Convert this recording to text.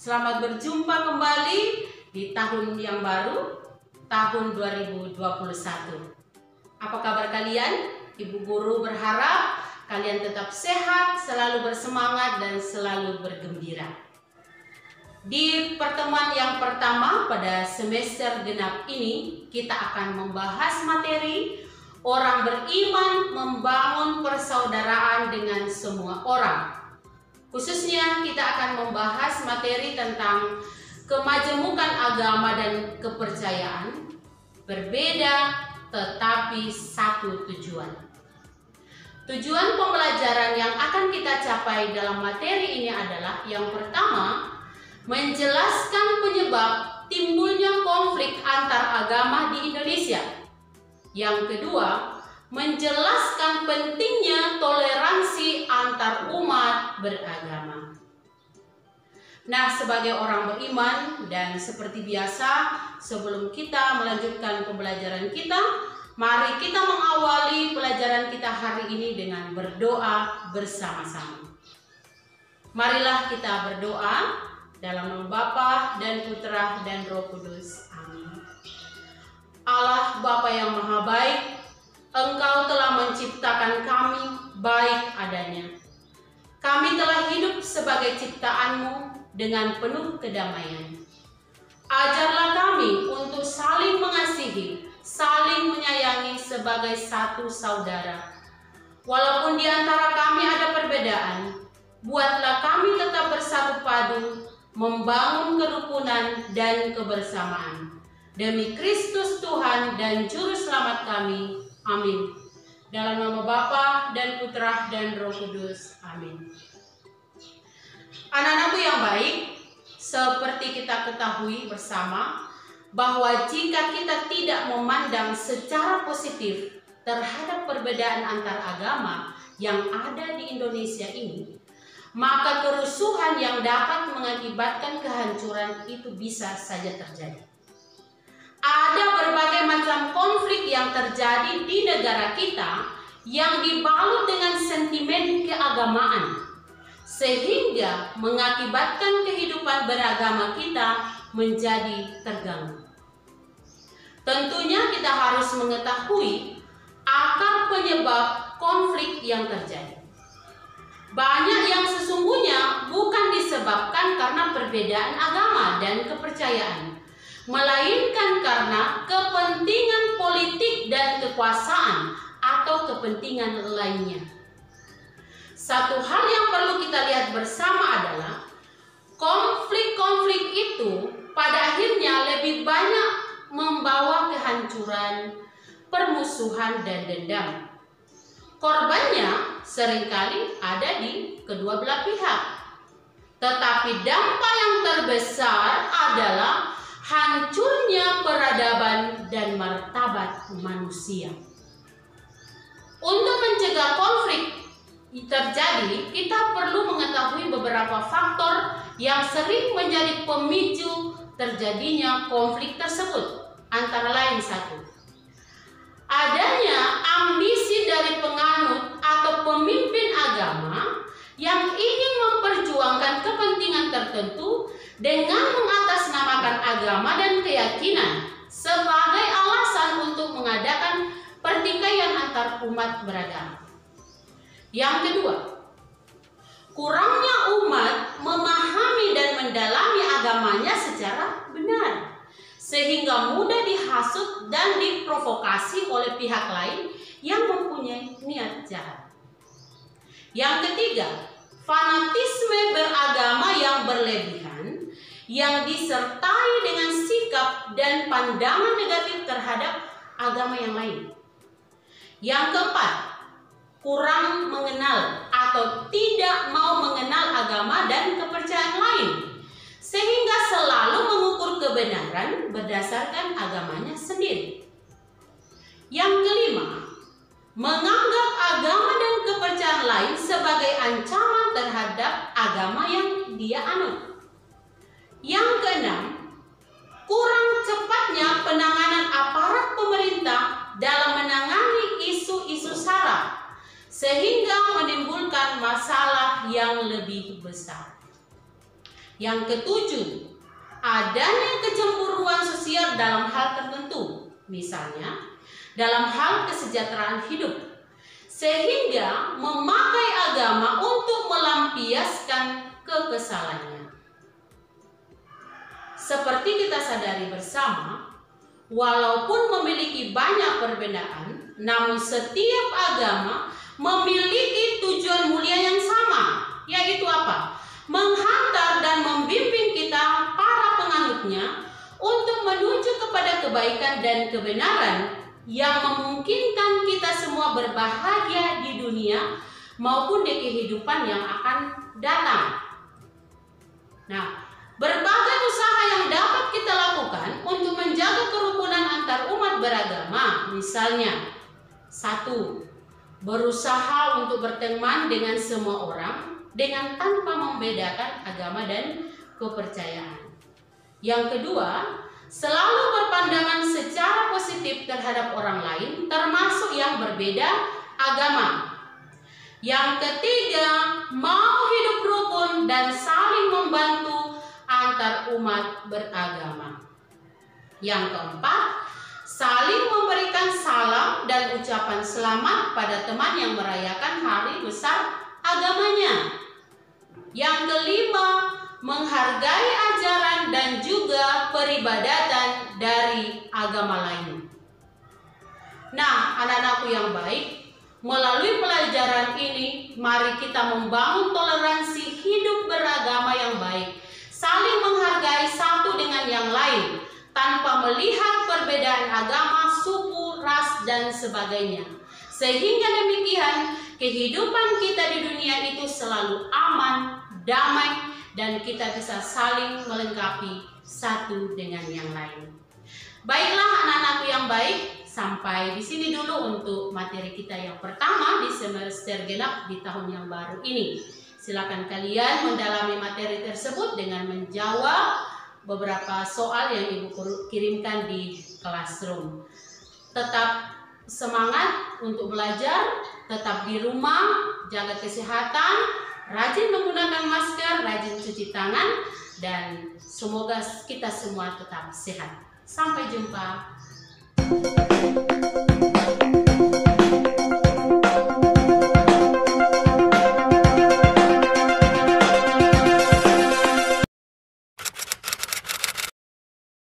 Selamat berjumpa kembali di tahun yang baru, tahun 2021. Apa kabar kalian? Ibu Guru berharap kalian tetap sehat, selalu bersemangat, dan selalu bergembira. Di pertemuan yang pertama pada semester genap ini, kita akan membahas materi orang beriman membangun persaudaraan dengan semua orang. Khususnya kita akan membahas materi tentang kemajemukan agama dan kepercayaan, berbeda tetapi satu tujuan. Tujuan pembelajaran yang akan kita capai dalam materi ini adalah yang pertama, menjelaskan penyebab timbulnya konflik antar agama di Indonesia. Yang kedua, menjelaskan pentingnya toleransi antar umat beragama. Nah, sebagai orang beriman dan seperti biasa, sebelum kita melanjutkan pembelajaran kita, mari kita mengawali pelajaran kita hari ini dengan berdoa bersama-sama. Marilah kita berdoa dalam nama Bapa dan Putra dan Roh Kudus. Amin. Allah Bapa yang Maha Baik, Engkau telah menciptakan kami baik adanya. Kami telah hidup sebagai ciptaan-Mu dengan penuh kedamaian. Ajarlah kami untuk saling mengasihi, saling menyayangi sebagai satu saudara. Walaupun di antara kami ada perbedaan, buatlah kami tetap bersatu padu, membangun kerukunan dan kebersamaan. Demi Kristus Tuhan dan Juru Selamat kami. Amin. Dalam nama Bapa dan Putra dan Roh Kudus. Amin. Anak-anakku yang baik, seperti kita ketahui bersama bahwa jika kita tidak memandang secara positif terhadap perbedaan antar agama yang ada di Indonesia ini, maka kerusuhan yang dapat mengakibatkan kehancuran itu bisa saja terjadi. Ada berbagai macam konflik yang terjadi di negara kita yang dibalut dengan sentimen keagamaan, sehingga mengakibatkan kehidupan beragama kita menjadi terganggu. Tentunya kita harus mengetahui akar penyebab konflik yang terjadi. Banyak yang sesungguhnya bukan disebabkan karena perbedaan agama dan kepercayaan, melainkan karena kepentingan politik dan kekuasaan atau kepentingan lainnya. Satu hal yang perlu kita lihat bersama adalah konflik-konflik itu pada akhirnya lebih banyak membawa kehancuran, permusuhan, dan dendam. Korbannya seringkali ada di kedua belah pihak. Tetapi dampak yang terbesar adalah hancurnya peradaban dan martabat manusia. Untuk mencegah konflik terjadi, kita perlu mengetahui beberapa faktor yang sering menjadi pemicu terjadinya konflik tersebut. Antara lain satu, adanya ambisi dari penganut atau pemimpin agama yang ingin memperjuangkan kepentingan tertentu dengan mengatasnamakan agama dan keyakinan sebagai alasan untuk mengadakan pertikaian antar umat beragama. Yang kedua, kurangnya umat memahami dan mendalami agamanya secara benar, sehingga mudah dihasut dan diprovokasi oleh pihak lain yang mempunyai niat jahat. Yang ketiga, fanatisme beragama yang berlebihan yang disertai dengan sikap dan pandangan negatif terhadap agama yang lain. Yang keempat, kurang mengenal atau tidak mau mengenal agama dan kepercayaan lain, sehingga selalu mengukur kebenaran berdasarkan agamanya sendiri. Yang kelima, menganggap agama dan kepercayaan lain sebagai ancaman terhadap agama yang dia anut. Yang keenam, Yang ketujuh, adanya kecemburuan sosial dalam hal tertentu, misalnya dalam hal kesejahteraan hidup, sehingga memakai agama untuk melampiaskan kekesalannya. Seperti kita sadari bersama, walaupun memiliki banyak perbedaan, namun setiap agama memiliki tujuan mulia yang sama, yaitu apa? Menghantar dan membimbing kita para penganutnya untuk menuju kepada kebaikan dan kebenaran yang memungkinkan kita semua berbahagia di dunia maupun di kehidupan yang akan datang. Nah, berbagai usaha yang dapat kita lakukan untuk menjaga kerukunan antar umat beragama, misalnya 1. Berusaha untuk berteman dengan semua orang dengan tanpa membedakan agama dan kepercayaan. Yang kedua, selalu berpandangan secara positif terhadap orang lain, termasuk yang berbeda agama. Yang ketiga, mau hidup rukun dan saling membantu antar umat beragama. Yang keempat, saling memberikan salam dan ucapan selamat pada teman yang merayakan hari besar agamanya. Yang kelima, menghargai ajaran dan juga peribadatan dari agama lain. Nah, anak-anakku yang baik, melalui pelajaran ini, mari kita membangun toleransi hidup beragama yang baik, saling menghargai satu dengan yang lain, tanpa melihat perbedaan agama, suku, ras, dan sebagainya. Sehingga demikian, kehidupan kita di dunia itu selalu aman, damai, dan kita bisa saling melengkapi satu dengan yang lain. Baiklah anak-anakku yang baik, sampai di sini dulu untuk materi kita yang pertama di semester genap di tahun yang baru ini. Silakan kalian mendalami materi tersebut dengan menjawab beberapa soal yang Ibu kirimkan di classroom. Tetap semangat untuk belajar, tetap di rumah, jaga kesehatan, rajin menggunakan masker, rajin cuci tangan, dan semoga kita semua tetap sehat. Sampai jumpa.